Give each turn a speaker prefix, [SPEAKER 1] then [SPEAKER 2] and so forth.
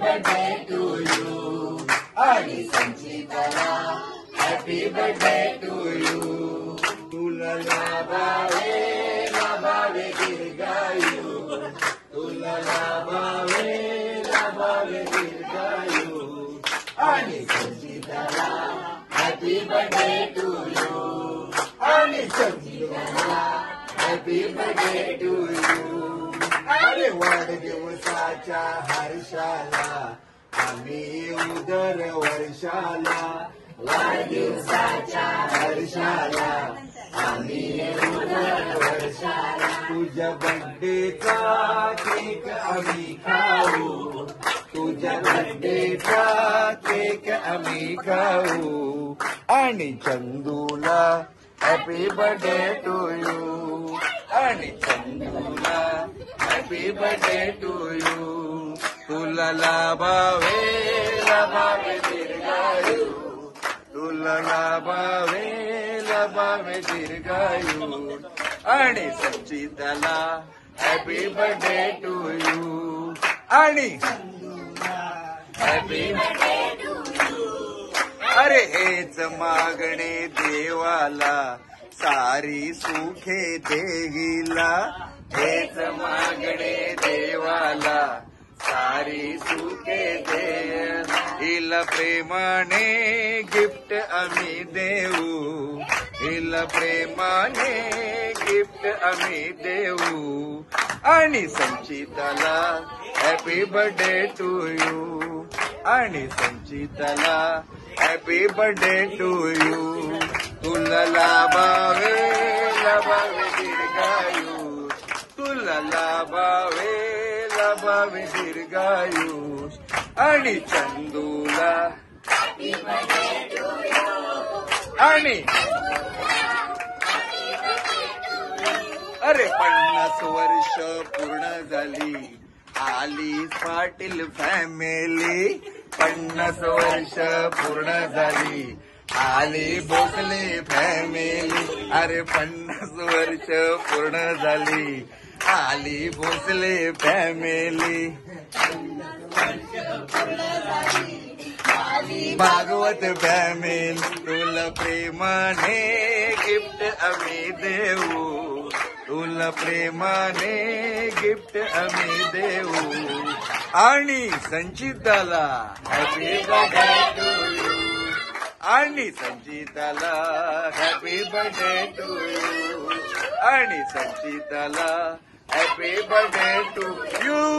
[SPEAKER 1] birthday to you आणि संचिताला happy birthday to you तुला लाभावे लाभावे दीर्घायू तुला लाभावे लाभावे दीर्घायू आणि संचिताला हॅपी बर्थडे टू यू आणि संचिताला हॅपी बर्थडे टू यू अरे वाढदिवसाच्या हर्षाला आम्ही येऊ दर वर्षाला वाढदिवसाच्या हर्षाला आम्ही येऊ दर वर्षाला तुझ्या बर्थडेचा केक आम्ही खाऊ तुझ्या बर्थडेचा केक आम्ही खाऊ आणि चंदूला हॅपी बर्थडे टू यू आणि चंदूला हॅपी बर्थडे टू यू तुला लाभावे लाभावे दीर्घायू तुला लाभावे लाभावे दीर्घायू आणि संचिताला हॅपी बर्थडे टू यू आणि हॅपी बर्थडे टू यू अरे हेच मागणे देवाला सारी सुखे देईला हेच मागणे देवाला सारी सुखे दे हिला प्रेमाने गिफ्ट आम्ही देऊ हिला प्रेमाने गिफ्ट आम्ही देऊ आणि संचिताला हॅपी बर्थडे टू यू आणि संचिताला हॅपी बर्थडे टू यू तुला लाभावे लाभावे दीर्घायू तुला लाभावे लाभावे दीर्घायू आणि चंदूला हॅपी बर्थडे टू यू आणि अरे 50 वर्ष पूर्ण झाली आली पाटील फॅमिली 50 वर्ष पूर्ण झाली आली भोसले फॅमिली अरे 50 वर्ष पूर्ण झाली आली भोसले फॅमिली भागवत फॅमिली तुला प्रेमाने गिफ्ट आम्ही देऊ तुला प्रेमाने गिफ्ट आम्ही देऊ आणि संचिताला हॅपी बर्थडे टू यू आणि संचिताला हॅपी बर्थडे टू यू आणि संचिताला हॅपी बर्थडे टू यू